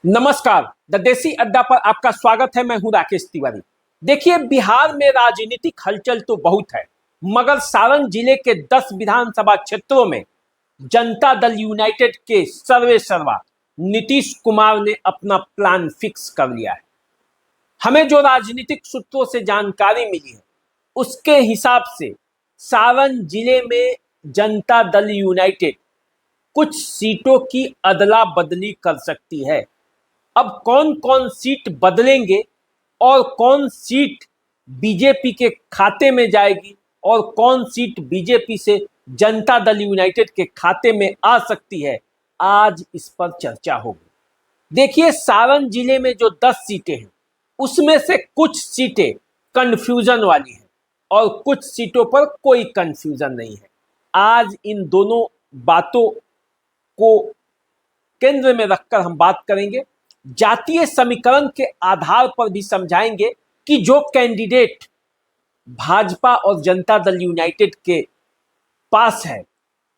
नमस्कार। द देसी अड्डा पर आपका स्वागत है। मैं हूं राकेश तिवारी। देखिए, बिहार में राजनीतिक हलचल तो बहुत है, मगर सारण जिले के 10 विधानसभा क्षेत्रों में जनता दल यूनाइटेड के सर्वे सर्वा नीतीश कुमार ने अपना प्लान फिक्स कर लिया है। हमें जो राजनीतिक सूत्रों से जानकारी मिली है, उसके हिसाब से सारण जिले में जनता दल यूनाइटेड कुछ सीटों की अदला बदली कर सकती है। अब कौन कौन सीट बदलेंगे और कौन सीट बीजेपी के खाते में जाएगी और कौन सीट बीजेपी से जनता दल यूनाइटेड के खाते में आ सकती है, आज इस पर चर्चा होगी। देखिए, सारण जिले में जो 10 सीटें हैं, उसमें से कुछ सीटें कंफ्यूजन वाली हैं और कुछ सीटों पर कोई कंफ्यूजन नहीं है। आज इन दोनों बातों को केंद्र में रखकर हम बात करेंगे। जातीय समीकरण के आधार पर भी समझाएंगे कि जो कैंडिडेट भाजपा और जनता दल यूनाइटेड के पास है,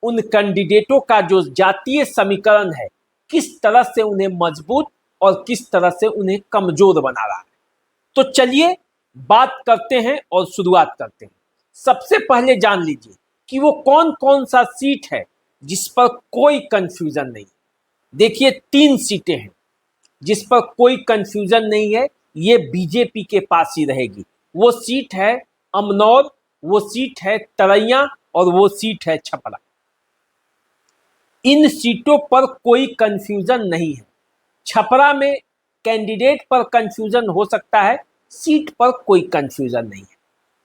उन कैंडिडेटों का जो जातीय समीकरण है, किस तरह से उन्हें मजबूत और किस तरह से उन्हें कमजोर बना रहा है। तो चलिए बात करते हैं और शुरुआत करते हैं। सबसे पहले जान लीजिए कि वो कौन कौन सा सीट है जिस पर कोई कंफ्यूजन नहीं। देखिए, 3 सीटें हैं जिस पर कोई कंफ्यूजन नहीं है, ये बीजेपी के पास ही रहेगी। वो सीट है अमनौर, वो सीट है तरैया और वो सीट है छपरा। इन सीटों पर कोई कंफ्यूजन नहीं है। छपरा में कैंडिडेट पर कंफ्यूजन हो सकता है, सीट पर कोई कंफ्यूजन नहीं है।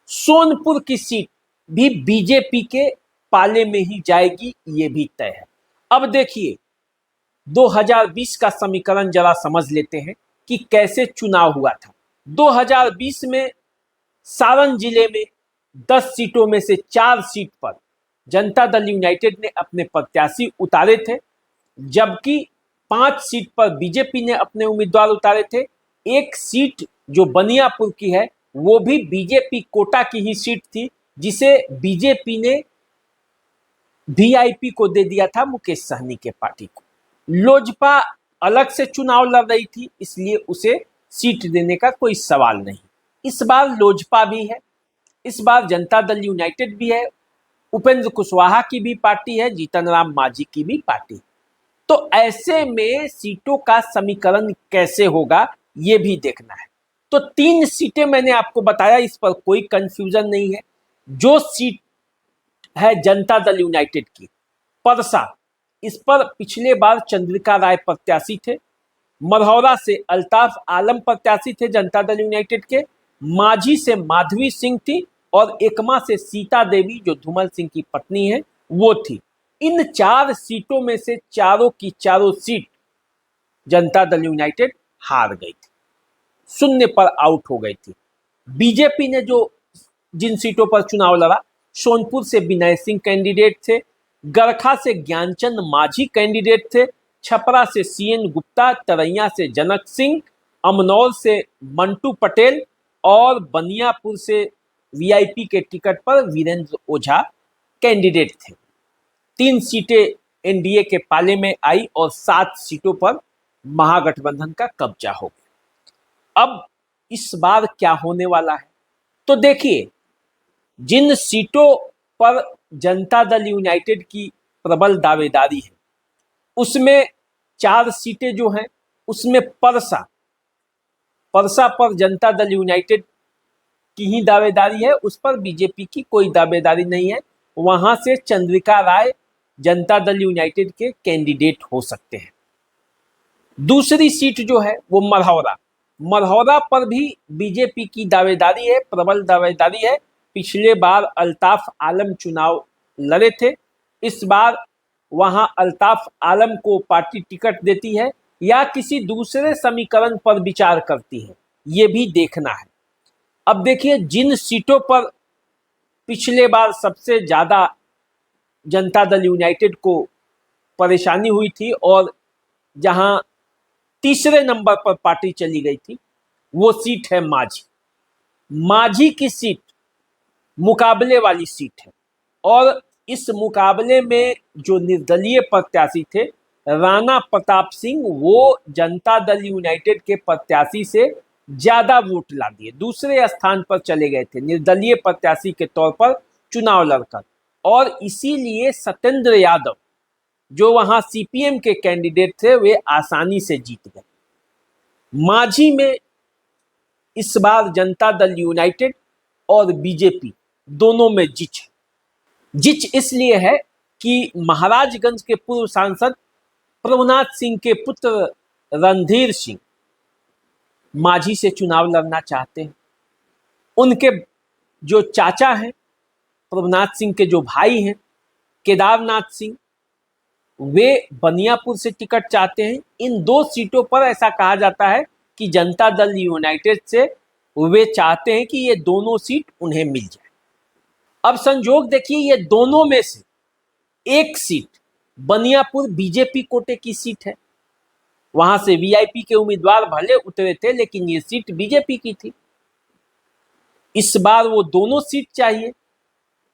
सोनपुर की सीट भी बीजेपी के पाले में ही जाएगी, ये भी तय है। अब देखिए, 2020 का समीकरण जरा समझ लेते हैं कि कैसे चुनाव हुआ था। 2020 में सारण जिले में 10 सीटों में से 4 सीट पर जनता दल यूनाइटेड ने अपने प्रत्याशी उतारे थे, जबकि 5 सीट पर बीजेपी ने अपने उम्मीदवार उतारे थे। एक सीट जो बनियापुर की है, वो भी बीजेपी कोटा की ही सीट थी, जिसे बीजेपी ने वीआईपी को दे दिया था, मुकेश सहनी के पार्टी को। लोजपा अलग से चुनाव लड़ रही थी, इसलिए उसे सीट देने का कोई सवाल नहीं। इस बार लोजपा भी है, इस बार जनता दल यूनाइटेड भी है, उपेंद्र कुशवाहा की भी पार्टी है, जीतन राम मांझी की भी पार्टी। तो ऐसे में सीटों का समीकरण कैसे होगा, ये भी देखना है। तो 3 सीटें मैंने आपको बताया, इस पर कोई कंफ्यूजन नहीं है। जो सीट है जनता दल यूनाइटेड की, परसा, इस पर पिछले बार चंद्रिका राय प्रत्याशी थे। मरहौरा से अल्ताफ आलम प्रत्याशी थे जनता दल यूनाइटेड के। मांझी से माधवी सिंह थी और एकमा से सीता देवी, जो धूमल सिंह की पत्नी है, वो थी। इन 4 सीटों में से चारों की चारों सीट जनता दल यूनाइटेड हार गई थी, शून्य पर आउट हो गई थी। बीजेपी ने जो जिन सीटों पर चुनाव लड़ा, सोनपुर से विनय सिंह कैंडिडेट थे, गरखा से ज्ञानचंद मांझी कैंडिडेट थे, छपरा से सीएन गुप्ता, तरैया से जनक सिंह, अमनौर से मंटू पटेल और बनियापुर से वीआईपी के टिकट पर वीरेंद्र ओझा कैंडिडेट थे। 3 सीटें एनडीए के पाले में आई और 7 सीटों पर महागठबंधन का कब्जा हो गया। अब इस बार क्या होने वाला है, तो देखिए, जिन सीटों पर जनता दल यूनाइटेड की प्रबल दावेदारी है, उसमें 4 सीटें जो हैं, उसमें परसा पर जनता दल यूनाइटेड की ही दावेदारी है, उस पर बीजेपी की कोई दावेदारी नहीं है। वहां से चंद्रिका राय जनता दल यूनाइटेड के कैंडिडेट हो सकते हैं। दूसरी सीट जो है वो मरहौरा पर भी बीजेपी की दावेदारी है, प्रबल दावेदारी है। पिछले बार अल्ताफ आलम चुनाव लड़े थे, इस बार वहां अल्ताफ आलम को पार्टी टिकट देती है या किसी दूसरे समीकरण पर विचार करती है, ये भी देखना है। अब देखिए, जिन सीटों पर पिछले बार सबसे ज्यादा जनता दल यूनाइटेड को परेशानी हुई थी और जहां तीसरे नंबर पर पार्टी चली गई थी, वो सीट है मांझी की सीट मुकाबले वाली सीट है और इस मुकाबले में जो निर्दलीय प्रत्याशी थे राणा प्रताप सिंह वो जनता दल यूनाइटेड के प्रत्याशी से ज्यादा वोट ला दिए, दूसरे स्थान पर चले गए थे निर्दलीय प्रत्याशी के तौर पर चुनाव लड़कर, और इसीलिए सत्येंद्र यादव जो वहां सीपीएम के कैंडिडेट थे वे आसानी से जीत गए। मांझी में इस बार जनता दल यूनाइटेड और बीजेपी दोनों में जिच है। जिच इसलिए है कि महाराजगंज के पूर्व सांसद प्रभुनाथ सिंह के पुत्र रणधीर सिंह मांझी से चुनाव लड़ना चाहते हैं। उनके जो चाचा हैं प्रभुनाथ सिंह के जो भाई हैं केदारनाथ सिंह, वे बनियापुर से टिकट चाहते हैं। इन दो सीटों पर ऐसा कहा जाता है कि जनता दल यूनाइटेड से वे चाहते हैं कि ये दोनों सीट उन्हें मिल जाए। अब संजोग देखिए, ये दोनों में से एक सीट बनियापुर बीजेपी कोटे की सीट है, वहां से वीआईपी के उम्मीदवार भले उतरे थे लेकिन ये सीट बीजेपी की थी। इस बार वो दोनों सीट चाहिए,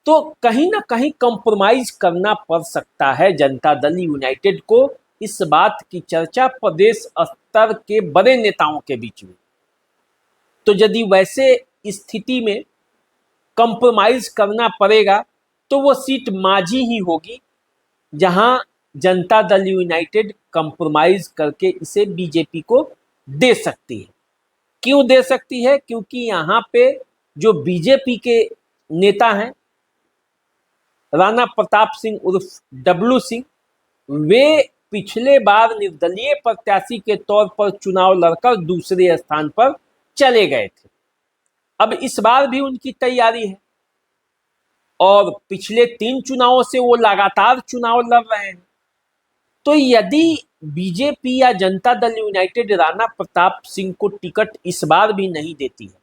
तो कहीं ना कहीं कंप्रोमाइज करना पड़ सकता है जनता दल यूनाइटेड को। इस बात की चर्चा प्रदेश स्तर के बड़े नेताओं के बीच में। तो यदि वैसे स्थिति में कंप्रोमाइज करना पड़ेगा तो वो सीट मांझी ही होगी, जहां जनता दल यूनाइटेड कंप्रोमाइज करके इसे बीजेपी को दे सकती है। क्यों दे सकती है? क्योंकि यहाँ पे जो बीजेपी के नेता हैं राणा प्रताप सिंह उर्फ डब्लू सिंह, वे पिछले बार निर्दलीय प्रत्याशी के तौर पर चुनाव लड़कर दूसरे स्थान पर चले गए थे। अब इस बार भी उनकी तैयारी है और पिछले 3 चुनावों से वो लगातार चुनाव लड़ रहे हैं। तो यदि बीजेपी या जनता दल यूनाइटेड राणा प्रताप सिंह को टिकट इस बार भी नहीं देती है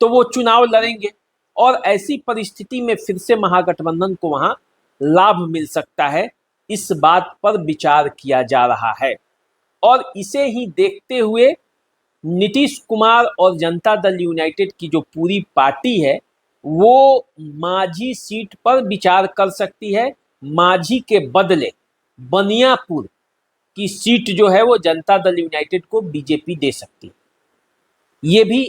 तो वो चुनाव लड़ेंगे, और ऐसी परिस्थिति में फिर से महागठबंधन को वहां लाभ मिल सकता है। इस बात पर विचार किया जा रहा है और इसे ही देखते हुए नीतीश कुमार और जनता दल यूनाइटेड की जो पूरी पार्टी है वो मांझी सीट पर विचार कर सकती है। मांझी के बदले बनियापुर की सीट जो है वो जनता दल यूनाइटेड को बीजेपी दे सकती है। ये भी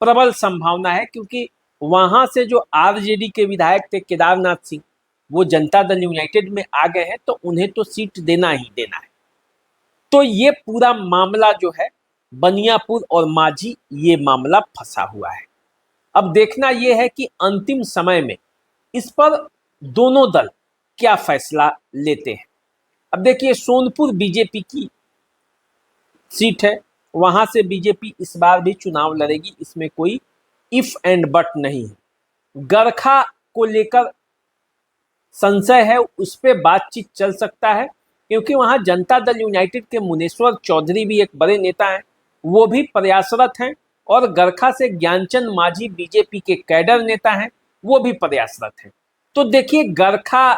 प्रबल संभावना है क्योंकि वहां से जो आरजेडी के विधायक थे केदारनाथ सिंह, वो जनता दल यूनाइटेड में आ गए हैं, तो उन्हें तो सीट देना ही देना है। तो ये पूरा मामला जो है बनियापुर और मांझी, ये मामला फंसा हुआ है। अब देखना यह है कि अंतिम समय में इस पर दोनों दल क्या फैसला लेते हैं। अब देखिए, सोनपुर बीजेपी की सीट है, वहां से बीजेपी इस बार भी चुनाव लड़ेगी, इसमें कोई इफ एंड बट नहीं है। गरखा को लेकर संशय है, उस पर बातचीत चल सकता है क्योंकि वहां जनता दल यूनाइटेड के मुनेश्वर चौधरी भी एक बड़े नेता हैं, वो भी प्रयासरत हैं, और गरखा से ज्ञानचंद मांझी बीजेपी के कैडर नेता हैं, वो भी प्रयासरत हैं। तो देखिए गरखा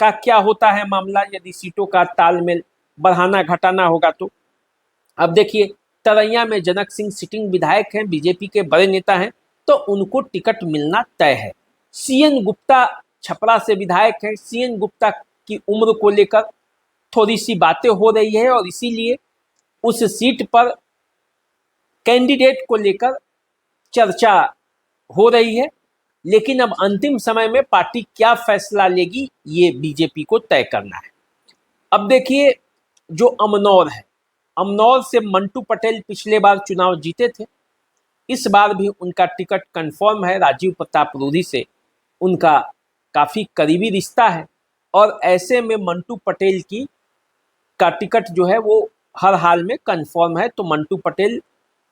का क्या होता है मामला, यदि सीटों का तालमेल बढ़ाना घटाना होगा तो। अब देखिए, तरैया में जनक सिंह सिटिंग विधायक हैं, बीजेपी के बड़े नेता हैं, तो उनको टिकट मिलना तय है। सीएन गुप्ता छपरा से विधायक हैं, सीएन गुप्ता की उम्र को लेकर थोड़ी सी बातें हो रही है और इसीलिए उस सीट पर कैंडिडेट को लेकर चर्चा हो रही है। लेकिन अब अंतिम समय में पार्टी क्या फैसला लेगी ये बीजेपी को तय करना है। अब देखिए, जो अमनौर है, अमनौर से मंटू पटेल पिछले बार चुनाव जीते थे, इस बार भी उनका टिकट कंफर्म है। राजीव प्रताप रूडी से उनका काफ़ी करीबी रिश्ता है और ऐसे में मंटू पटेल की का टिकट जो है वो हर हाल में कंफर्म है। तो मंटू पटेल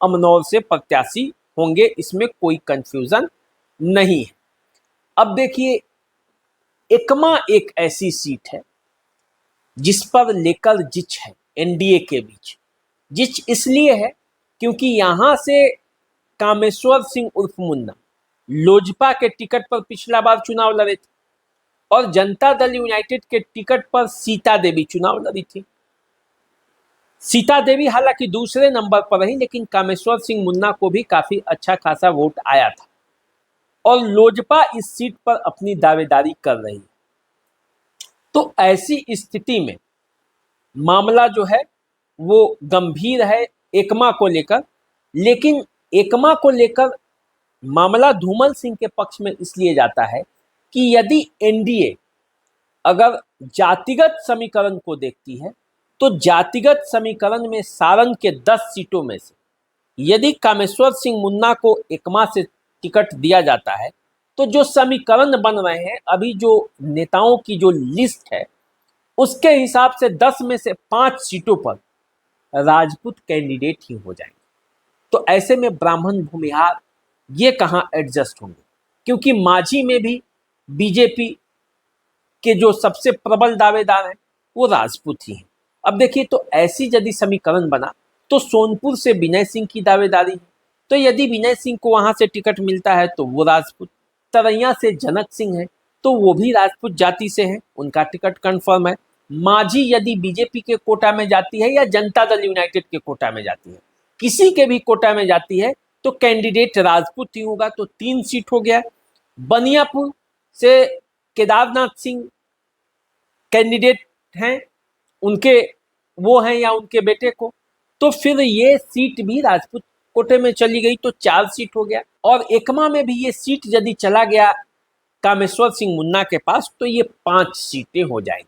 अमनौर से प्रत्याशी होंगे, इसमें कोई कंफ्यूजन नहीं है। अब देखिए, एकमा एक ऐसी सीट है जिस पर लेकर जिच है एनडीए के बीच। जिच इसलिए है क्योंकि यहां से कामेश्वर सिंह उर्फ मुन्ना लोजपा के टिकट पर पिछला बार चुनाव लड़े थे और जनता दल यूनाइटेड के टिकट पर सीता देवी चुनाव लड़ी थी। सीता देवी हालांकि दूसरे नंबर पर रही, लेकिन कामेश्वर सिंह मुन्ना को भी काफी अच्छा खासा वोट आया था और लोजपा इस सीट पर अपनी दावेदारी कर रही है। तो ऐसी स्थिति में मामला जो है वो गंभीर है एकमा को लेकर, लेकिन एकमा को लेकर मामला धूमल सिंह के पक्ष में इसलिए जाता है कि यदि एनडीए अगर जातिगत समीकरण को देखती है तो जातिगत समीकरण में सारंग के 10 सीटों में से यदि कामेश्वर सिंह मुन्ना को एकमा से टिकट दिया जाता है तो जो समीकरण बन रहे हैं अभी, जो नेताओं की जो लिस्ट है उसके हिसाब से 10 में से 5 सीटों पर राजपूत कैंडिडेट ही हो जाएंगे। तो ऐसे में ब्राह्मण भूमिहार ये कहाँ एडजस्ट होंगे, क्योंकि माझी में भी बीजेपी के जो सबसे प्रबल दावेदार हैं वो राजपूत ही हैं। अब देखिए, तो ऐसी यदि समीकरण बना तो सोनपुर से विनय सिंह की दावेदारी है, तो यदि विनय सिंह को वहां से टिकट मिलता है तो वो राजपूत, तरैया से जनक सिंह है तो वो भी राजपूत जाति से हैं, उनका टिकट कंफर्म है। माझी यदि बीजेपी के कोटा में जाती है या जनता दल यूनाइटेड के कोटा में जाती है, किसी के भी कोटा में जाती है तो कैंडिडेट राजपूत ही होगा, तो 3 सीट हो गया। बनियापुर से केदारनाथ सिंह कैंडिडेट हैं, उनके वो हैं या उनके बेटे को, तो फिर ये सीट भी राजपूत कोटे में चली गई तो 4 सीट हो गया। और एकमा में भी ये सीट यदि चला गया कामेश्वर सिंह मुन्ना के पास तो ये 5 सीटें हो जाएंगी।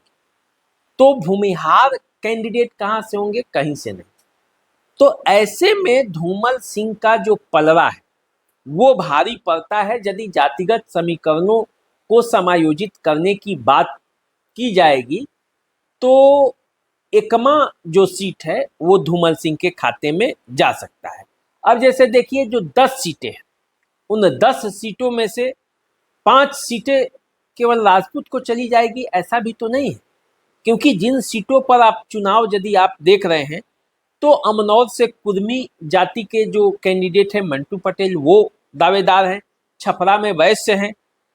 तो भूमिहार कैंडिडेट कहाँ से होंगे? कहीं से नहीं। तो ऐसे में धूमल सिंह का जो पलड़ा है वो भारी पड़ता है। यदि जातिगत समीकरणों को समायोजित करने की बात की जाएगी तो एकमा जो सीट है वो धूमल सिंह के खाते में जा सकता है। अब जैसे देखिए, जो 10 सीटें हैं उन 10 सीटों में से 5 सीटें केवल राजपूत को चली जाएगी, ऐसा भी तो नहीं है, क्योंकि जिन सीटों पर आप चुनाव यदि आप देख रहे हैं तो अमनौर से कुर्मी जाति के जो कैंडिडेट हैं मंटू पटेल वो दावेदार हैं, छपरा में वैश्य हैं,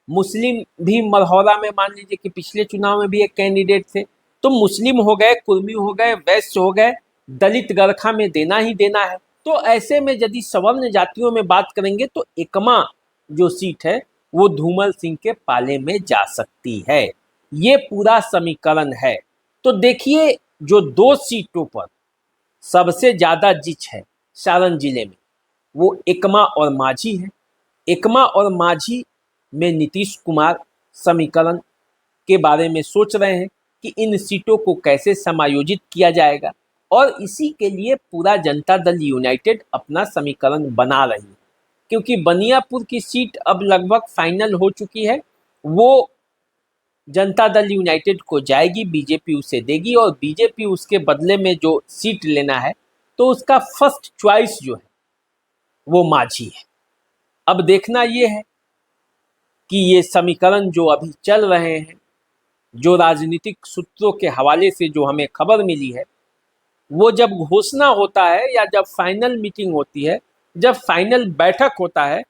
मुस्लिम भी मरहौरा में मान लीजिए कि पिछले चुनाव में भी एक कैंडिडेट थे, तो मुस्लिम हो गए, कुर्मी हो गए, वैश्य हो गए, दलित गरखा में देना ही देना है। तो ऐसे में यदि सवर्ण जातियों में बात करेंगे तो एकमा जो सीट है वो धूमल सिंह के पाले में जा सकती है। ये पूरा समीकरण है। तो देखिए, जो 2 सीटों पर सबसे ज्यादा जिच है सारण जिले में वो एकमा और माझी है। एकमा और माझी में नीतीश कुमार समीकरण के बारे में सोच रहे हैं कि इन सीटों को कैसे समायोजित किया जाएगा, और इसी के लिए पूरा जनता दल यूनाइटेड अपना समीकरण बना रही है, क्योंकि बनियापुर की सीट अब लगभग फाइनल हो चुकी है, वो जनता दल यूनाइटेड को जाएगी, बीजेपी उसे देगी और बीजेपी उसके बदले में जो सीट लेना है तो उसका फर्स्ट चॉइस जो है वो माझी है। अब देखना ये है कि ये समीकरण जो अभी चल रहे हैं, जो राजनीतिक सूत्रों के हवाले से जो हमें खबर मिली है, वो जब घोषणा होता है या जब फाइनल मीटिंग होती है, जब फाइनल बैठक होता है,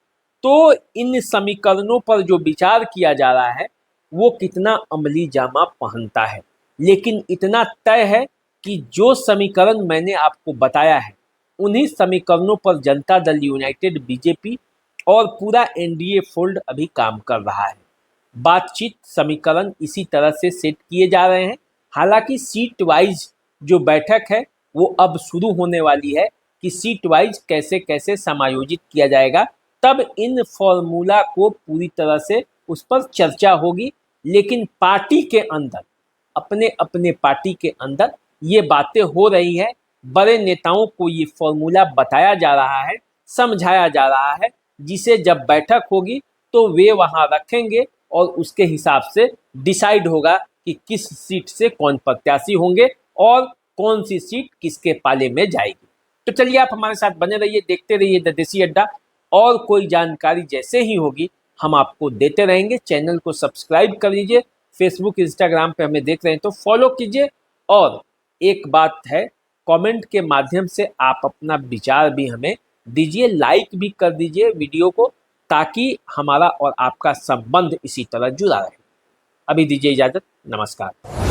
तो इन समीकरणों पर जो विचार किया जा रहा है वो कितना अमली जामा पहनता है। लेकिन इतना तय है कि जो समीकरण मैंने आपको बताया है उन्हीं समीकरणों पर जनता दल यूनाइटेड, बीजेपी और पूरा एनडीए फोल्ड अभी काम कर रहा है। बातचीत, समीकरण इसी तरह से सेट किए जा रहे हैं। हालांकि सीट वाइज जो बैठक है वो अब शुरू होने वाली है कि सीट वाइज कैसे कैसे समायोजित किया जाएगा, तब इन फॉर्मूला को पूरी तरह से उस पर चर्चा होगी। लेकिन पार्टी के अंदर, अपने अपने पार्टी के अंदर ये बातें हो रही है, बड़े नेताओं को ये फॉर्मूला बताया जा रहा है, समझाया जा रहा है, जिसे जब बैठक होगी तो वे वहां रखेंगे और उसके हिसाब से डिसाइड होगा कि किस सीट से कौन प्रत्याशी होंगे और कौन सी सीट किसके पाले में जाएगी। तो चलिए, आप हमारे साथ बने रहिए, देखते रहिए द देसी अड्डा, और कोई जानकारी जैसे ही होगी हम आपको देते रहेंगे। चैनल को सब्सक्राइब कर लीजिए, फेसबुक इंस्टाग्राम पे हमें देख रहे हैं तो फॉलो कीजिए। और एक बात है, कमेंट के माध्यम से आप अपना विचार भी हमें दीजिए, लाइक भी कर दीजिए वीडियो को, ताकि हमारा और आपका संबंध इसी तरह जुड़ा रहे। अभी दीजिए इजाज़त, नमस्कार।